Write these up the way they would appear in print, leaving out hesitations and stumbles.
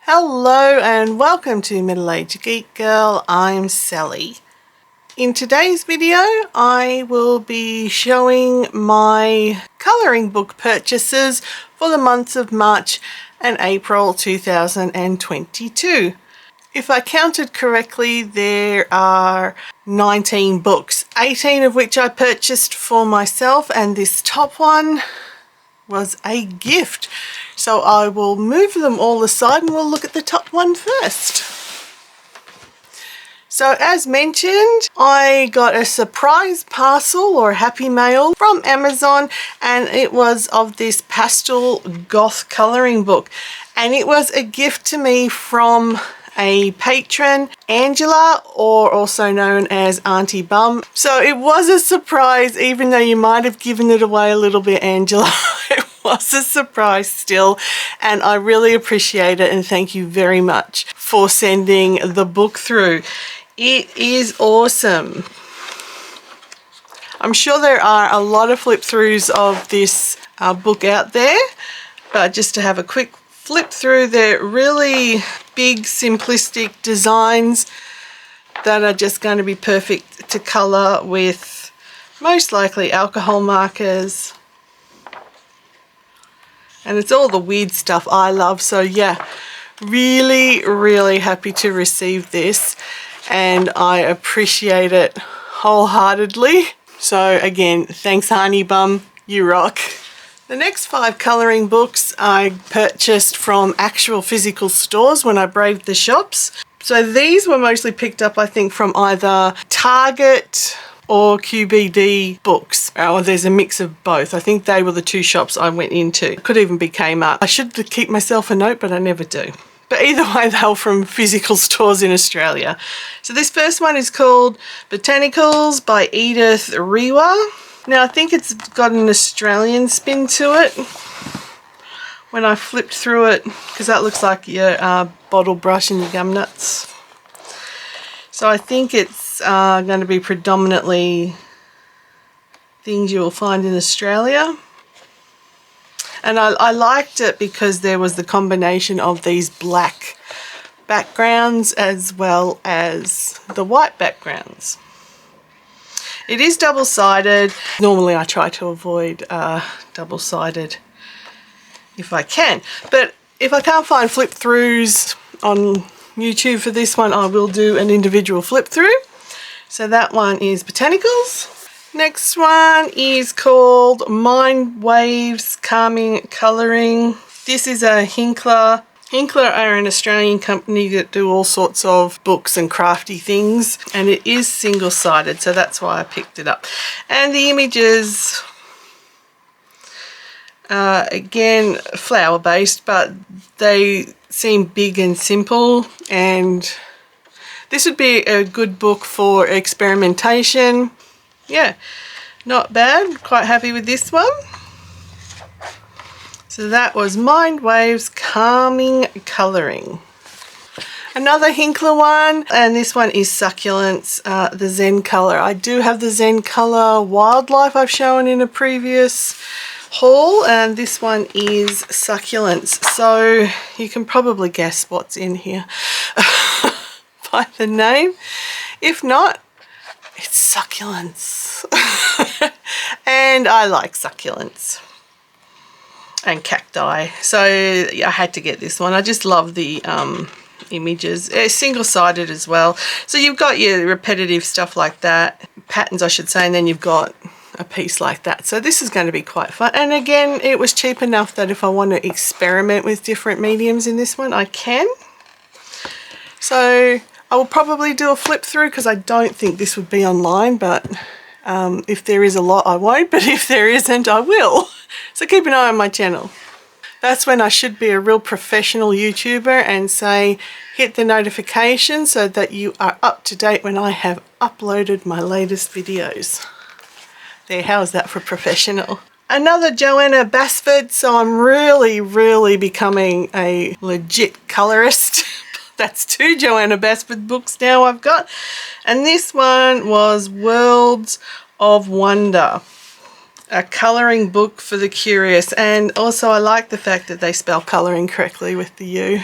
Hello and welcome to Middle-Aged Geek Girl. I'm Sally. In today's video I will be showing my colouring book purchases for the months of March and April 2022. If I counted correctly, there are 19 books, 18 of which I purchased for myself, and this top one was a gift. So I will move them all aside and we'll look at the top one first. So as mentioned, I got a surprise parcel or happy mail from Amazon, and it was of this Pastel Goth colouring book, and it was a gift to me from a patron, Angela, or also known as Auntie Bum. So it was a surprise, even though you might have given it away a little bit, Angela. It was a surprise still, and I really appreciate it, and thank you very much for sending the book through. It is awesome. I'm sure there are a lot of flip throughs of this book out there, but just to have a quick flip through, they're really big simplistic designs that are just going to be perfect to colour with most likely alcohol markers, and it's all the weird stuff I love. So yeah, really happy to receive this, and I appreciate it wholeheartedly. So again, thanks Honey Bum, you rock. The next 5 colouring books I purchased from actual physical stores when I braved the shops. So these were mostly picked up, I think, from either Target or QBD books. Oh, there's a mix of both. I think they were the 2 shops I went into. Could even be Kmart. I should keep myself a note, but I never do. But either way, they were from physical stores in Australia. So this first one is called Botanicals by Edith Rewa. Now I think it's got an Australian spin to it when I flipped through it, because that looks like your bottle brush and your gum nuts. So I think it's going to be predominantly things you will find in Australia. And I liked it because there was the combination of these black backgrounds as well as the white backgrounds. It is double-sided. Normally I try to avoid double-sided if I can, but if I can't find flip throughs on YouTube for this one, I will do an individual flip through. So that one is Botanicals. Next one is called Mind Waves Calming Colouring. This is a Hinkler. Hinkler are an Australian company that do all sorts of books and crafty things, and it is single-sided, so that's why I picked it up. And the images, again, flower-based, but they seem big and simple, and this would be a good book for experimentation. Yeah, not bad. Quite happy with this one. So that was Mind Waves Calming Colouring. Another Hinkler one, and this one is Succulents, the Zen Colour. I do have the Zen Colour Wildlife I've shown in a previous haul, and this one is Succulents. So you can probably guess what's in here by the name. If not, it's Succulents. And I like succulents and cacti, so I had to get this one. I just love the images. It's single-sided as well, so you've got your repetitive stuff like that, patterns I should say, and then you've got a piece like that. So this is going to be quite fun, and again, it was cheap enough that if I want to experiment with different mediums in this one, I can. So I will probably do a flip through because I don't think this would be online, but if there is a lot I won't, but if there isn't I will. So keep an eye on my channel. That's when I should be a real professional YouTuber and say hit the notification so that you are up to date when I have uploaded my latest videos. There, how's that for professional? Another Joanna Basford, so I'm really becoming a legit colorist. That's 2 Joanna Basford books now I've got, and this one was Worlds of Wonder. a colouring book for the curious, and also I like the fact that they spell colouring correctly with the U.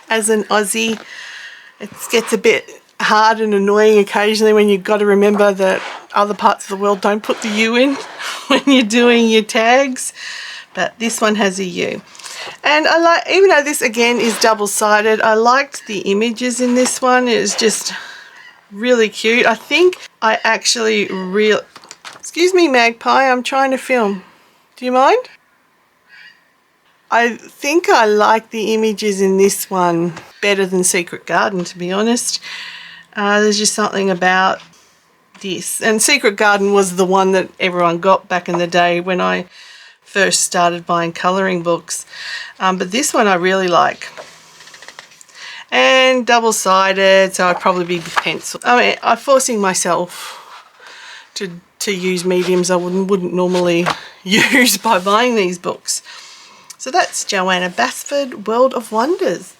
As an Aussie, it gets a bit hard and annoying occasionally when you've got to remember that other parts of the world don't put the U in when you're doing your tags, but this one has a U. And I like, even though this again is double-sided, I liked the images in this one. It was just really cute. I think I actually excuse me, Magpie, I'm trying to film. Do you mind? I think I like the images in this one better than Secret Garden, to be honest. There's just something about this. And Secret Garden was the one that everyone got back in the day when I first started buying colouring books. But this one I really like. And double-sided, so I'd probably be with pencil. I mean, I'm forcing myself to use mediums I wouldn't normally use by buying these books. So that's Joanna Basford, World of Wonders.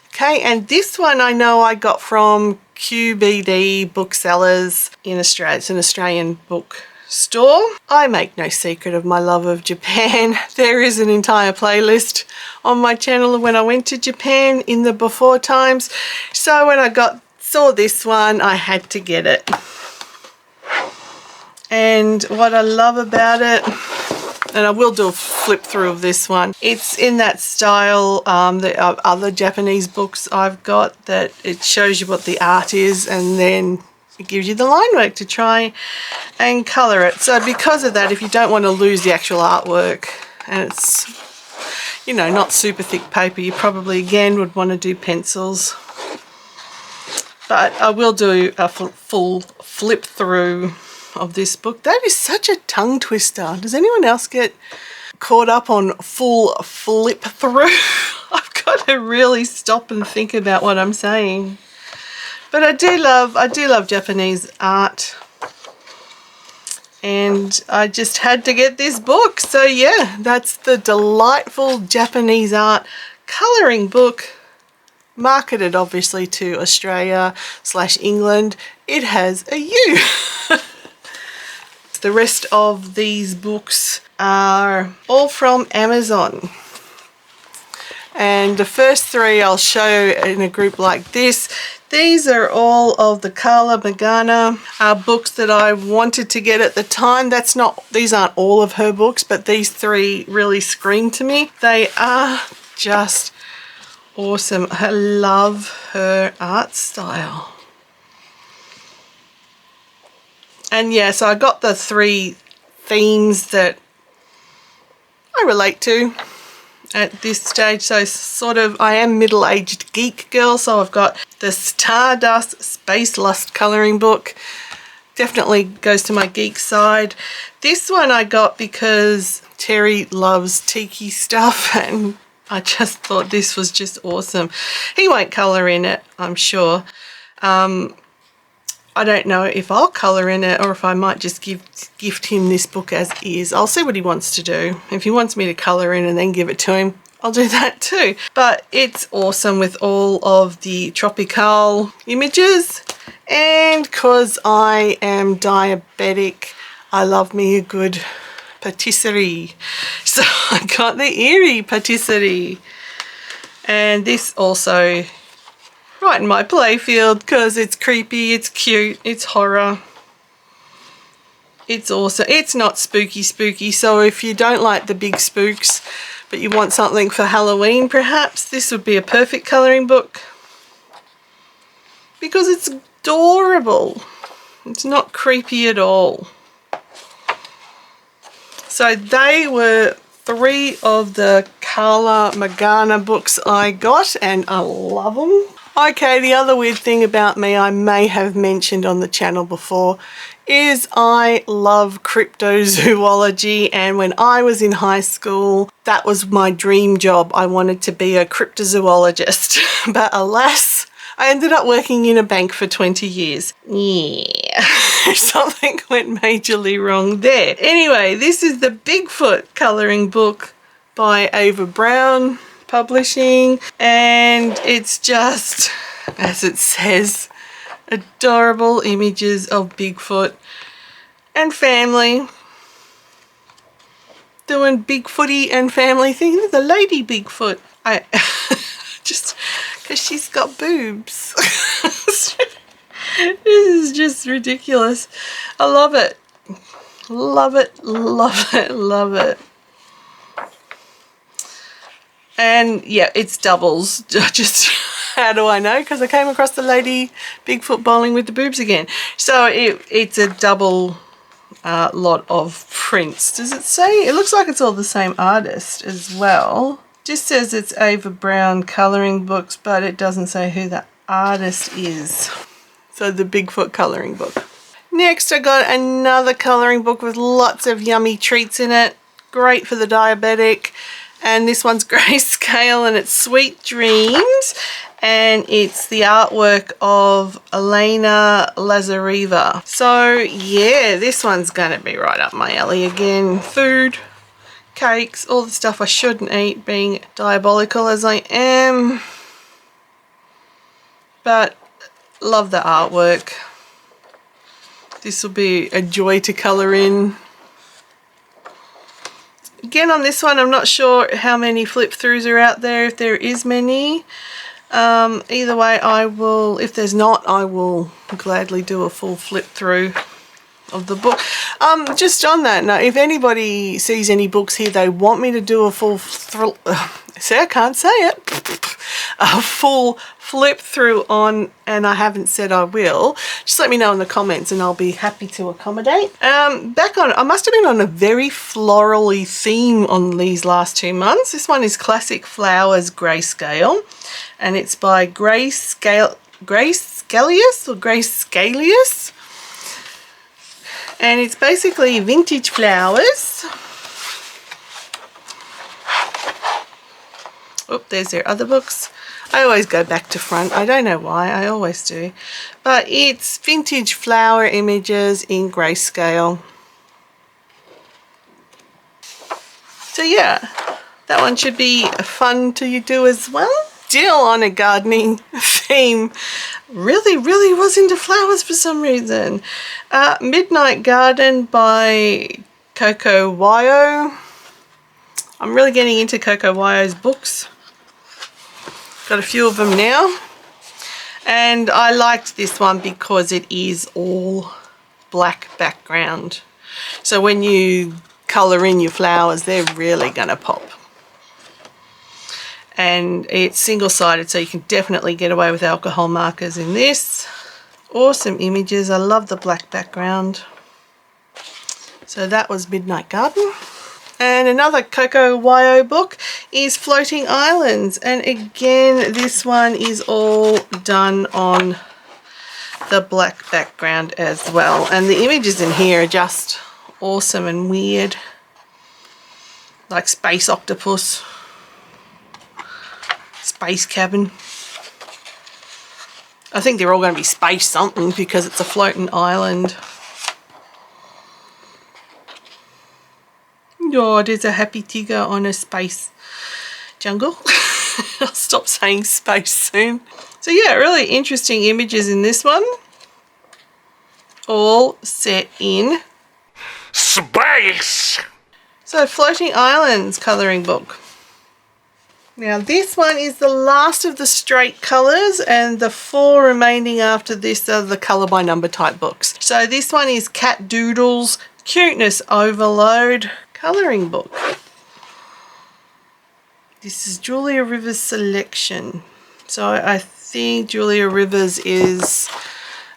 Okay, and this one I know I got from QBD Booksellers in Australia. It's an Australian book store. I make no secret of my love of Japan. There is an entire playlist on my channel of when I went to Japan in the before times. So when I saw this one, I had to get it. And what I love about it, and I will do a flip through of this one, it's in that style, the other Japanese books I've got, that it shows you what the art is and then it gives you the line work to try and colour it. So because of that, if you don't want to lose the actual artwork and it's, you know, not super thick paper, you probably again would want to do pencils. But I will do a full flip through of this book. That is such a tongue twister. Does anyone else get caught up on full flip through? I've got to really stop and think about what I'm saying. But I do love Japanese art, and I just had to get this book. So yeah, that's the delightful Japanese art colouring book, marketed obviously to Australia/England. It has a U. The rest of these books are all from Amazon. And the first three I'll show in a group like this. These are all of the Carla Magana books that I wanted to get at the time. These aren't all of her books, but these three really scream to me. They are just awesome. I love her art style. And yeah, so I got the three themes that I relate to at this stage. So sort of, I am middle-aged geek girl, so I've got the Stardust Space Lust colouring book. Definitely goes to my geek side. This one I got because Terry loves tiki stuff, and I just thought this was just awesome. He won't colour in it, I'm sure. I don't know if I'll colour in it or if I might just gift him this book as is. I'll see what he wants to do. If he wants me to colour in and then give it to him, I'll do that too. But it's awesome with all of the tropical images. And because I am diabetic, I love me a good patisserie. So I got the Eerie Patisserie. And this also right in my playfield because it's creepy, it's cute, it's horror. It's awesome. It's not spooky, so if you don't like the big spooks but you want something for Halloween perhaps, this would be a perfect colouring book because it's adorable. It's not creepy at all. So they were three of the Carla Magana books I got, and I love them. Okay, the other weird thing about me I may have mentioned on the channel before is I love cryptozoology, and when I was in high school that was my dream job. I wanted to be a cryptozoologist, but alas, I ended up working in a bank for 20 years. Yeah, something went majorly wrong there. Anyway, this is the Bigfoot colouring book by Ava Brown Publishing, and it's just, as it says, adorable images of Bigfoot and family doing Bigfooty and family thing. There's a lady Bigfoot. I just because she's got boobs. This is just ridiculous. I love it. Love it, love it, love it. And yeah, it's doubles. Just how do I know? Because I came across the lady Bigfoot bowling with the boobs again. So it's a double lot of prints. Does it say? It looks like it's all the same artist as well. Just says it's Ava Brown colouring books, but it doesn't say who the artist is. So the Bigfoot colouring book. Next I got another colouring book with lots of yummy treats in it. Great for the diabetic. And this one's Grayscale and it's Sweet Dreams. And it's the artwork of Elena Lazareva. So yeah, this one's gonna be right up my alley again. Food, cakes, all the stuff I shouldn't eat, being diabolical as I am. But love the artwork. This will be a joy to colour in. Again, on this one, I'm not sure how many flip throughs are out there, if there is many. Either way, I will, if there's not, I will gladly do a full flip through of the book. Just on that note, if anybody sees any books here they want me to do a full see, I can't say it. A full flip through on, and I haven't said I will, just let me know in the comments and I'll be happy to accommodate. Back on, I must have been on a very florally theme on these last 2 months. This one is Classic Flowers Grayscale, and it's by Grayscaleus or Grayscaleus, and it's basically vintage flowers. Oh, there's their other books. I always go back to front. I don't know why. I always do. But it's vintage flower images in grayscale. So yeah, that one should be fun to do as well. Still on a gardening theme. Really was into flowers for some reason. Midnight Garden by Coco Wyo. I'm really getting into Coco Wyo's books. Got a few of them now, and I liked this one because it is all black background, so when you colour in your flowers they're really gonna pop. And it's single-sided, so you can definitely get away with alcohol markers in this. Awesome images. I love the black background. So that was Midnight Garden. And another Coco Wyo book is Floating Islands, and again this one is all done on the black background as well, and the images in here are just awesome and weird, like space octopus, space cabin. I think they're all going to be space something because it's a floating island. Oh, there's a happy tiger on a space jungle. I'll stop saying space soon. So yeah, really interesting images in this one. All set in space. So Floating Islands colouring book. Now this one is the last of the straight colours, and the 4 remaining after this are the colour by number type books. So this one is Cat Doodles Cuteness Overload colouring book. This is Julia Rivers' selection. So I think Julia Rivers is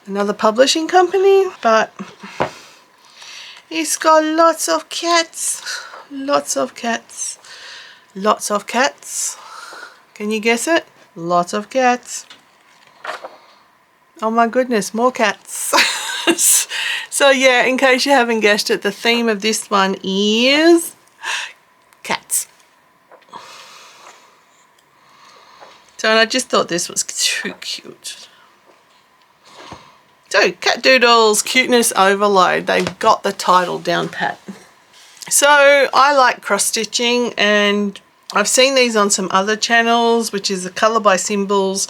another publishing company, but it's got lots of cats. Lots of cats. Lots of cats. Can you guess it? Lots of cats. Oh my goodness, more cats. So yeah, in case you haven't guessed it, the theme of this one is cats. So, and I just thought this was too cute. So Cat Doodles Cuteness Overload. They've got the title down pat. So I like cross stitching, and I've seen these on some other channels, which is the Colour by Symbols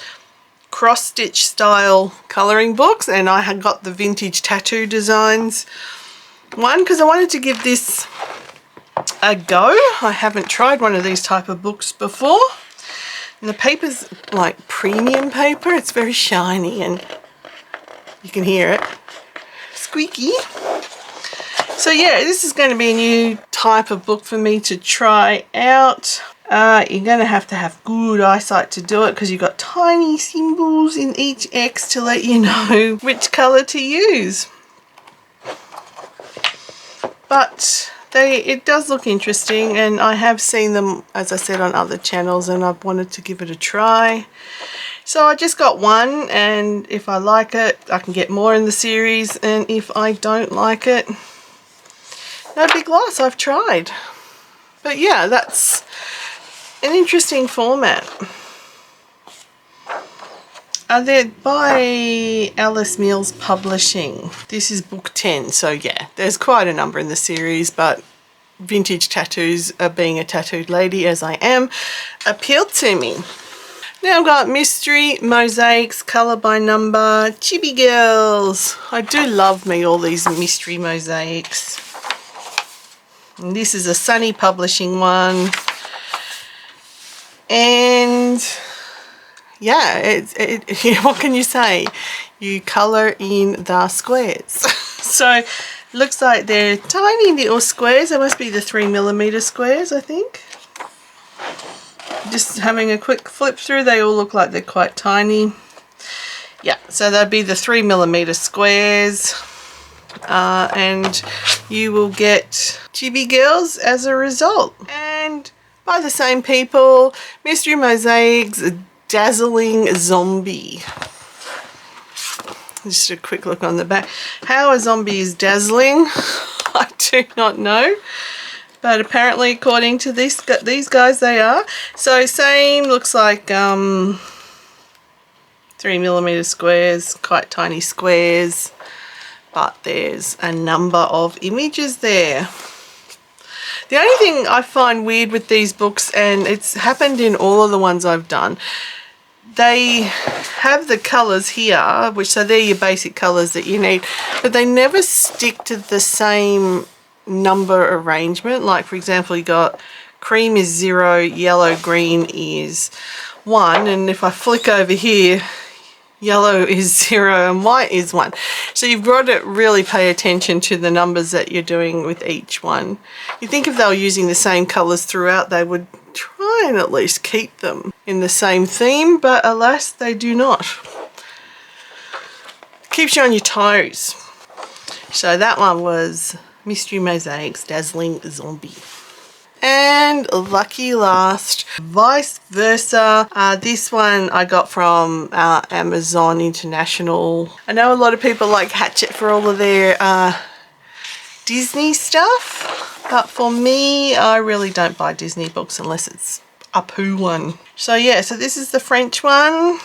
cross stitch style colouring books, and I had got the vintage tattoo designs one because I wanted to give this a go. I haven't tried one of these type of books before. And the paper's like premium paper. It's very shiny and you can hear it. Squeaky. So yeah, this is going to be a new type of book for me to try out. You're going to have good eyesight to do it because you've got tiny symbols in each X to let you know which colour to use. But it does look interesting, and I have seen them, as I said, on other channels, and I've wanted to give it a try. So I just got one, and if I like it, I can get more in the series, and if I don't like it, no big loss, I've tried. But yeah, that's an interesting format. They're by Alice Mills Publishing. This is book 10, so yeah, there's quite a number in the series, but vintage tattoos, being a tattooed lady as I am, appealed to me. Now I've got Mystery Mosaics, Colour by Number, Chibi Girls. I do love me all these mystery mosaics. And this is a Sunny Publishing one. And yeah, what can you say? You colour in the squares. So looks like they're tiny little squares. They must be the 3mm squares, I think. Just having a quick flip through, they all look like they're quite tiny. Yeah, so they'll be the 3mm squares. And you will get Chibi Girls as a result. And by the same people, Mystery Mosaics, Dazzling Zombie. Just a quick look on the back. How a zombie is dazzling, I do not know. But apparently, according to these guys, they are. So same, looks like 3mm squares, quite tiny squares. But there's a number of images there. The only thing I find weird with these books, and it's happened in all of the ones I've done, they have the colours here, which so they're your basic colours that you need, but they never stick to the same number arrangement. Like for example, you got cream is 0, yellow, green is 1, and if I flick over here, yellow is 0 and white is 1. So you've got to really pay attention to the numbers that you're doing with each one. You think if they were using the same colours throughout, they would try and at least keep them in the same theme, but alas, they do not. Keeps you on your toes. So that one was Mystery Mosaics, Dazzling Zombie. And lucky last, Vice Versa. This one I got from Amazon International. I know a lot of people like Hatchet for all of their Disney stuff, but for me, I really don't buy Disney books unless it's a poo one. So yeah, so this is the French one,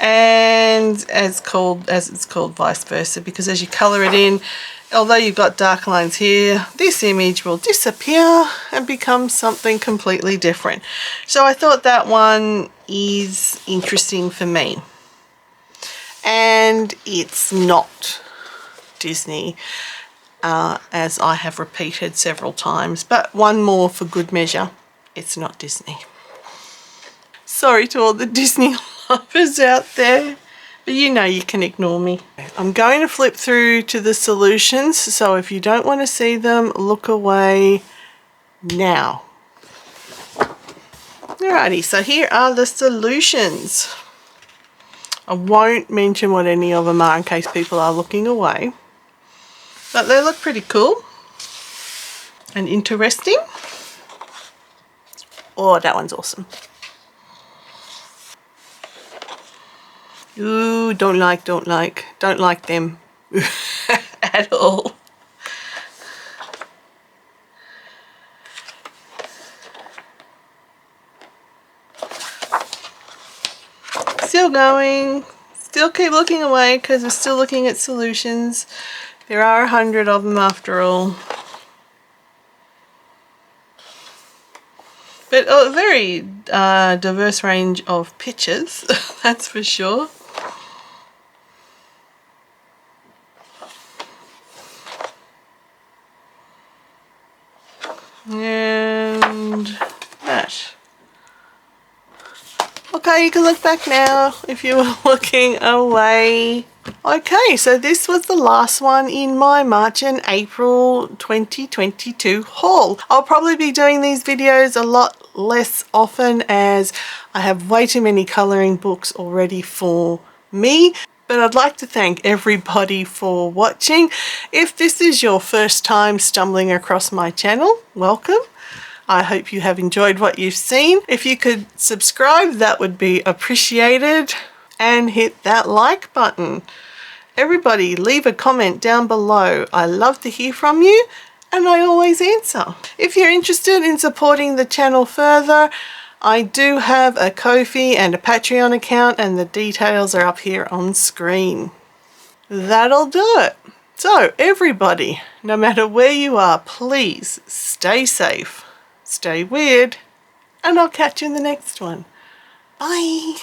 and as it's called Vice Versa, because as you colour it in, although you've got dark lines here, this image will disappear and become something completely different. So I thought that one is interesting for me. And it's not Disney, as I have repeated several times, but one more for good measure, it's not Disney. Sorry to all the Disney lovers out there, but you know you can ignore me. I'm going to flip through to the solutions, so if you don't want to see them, look away now. Alrighty, so here are the solutions. I won't mention what any of them are in case people are looking away, but they look pretty cool and interesting. Oh, that one's awesome. Ooh, don't like them at all. Still going, still keep looking away because we're still looking at solutions. There are 100 of them after all. But a very diverse range of pictures, that's for sure. And that. Okay, you can look back now if you were looking away. Okay, so this was the last one in my March and April 2022 haul. I'll probably be doing these videos a lot less often as I have way too many colouring books already for me. But I'd like to thank everybody for watching. If this is your first time stumbling across my channel, welcome. I hope you have enjoyed what you've seen. If you could subscribe, that would be appreciated. And hit that like button. Everybody, leave a comment down below. I love to hear from you and I always answer. If you're interested in supporting the channel further, I do have a Ko-fi and a Patreon account and the details are up here on screen. That'll do it. So everybody, no matter where you are, please stay safe. Stay weird, and I'll catch you in the next one. Bye.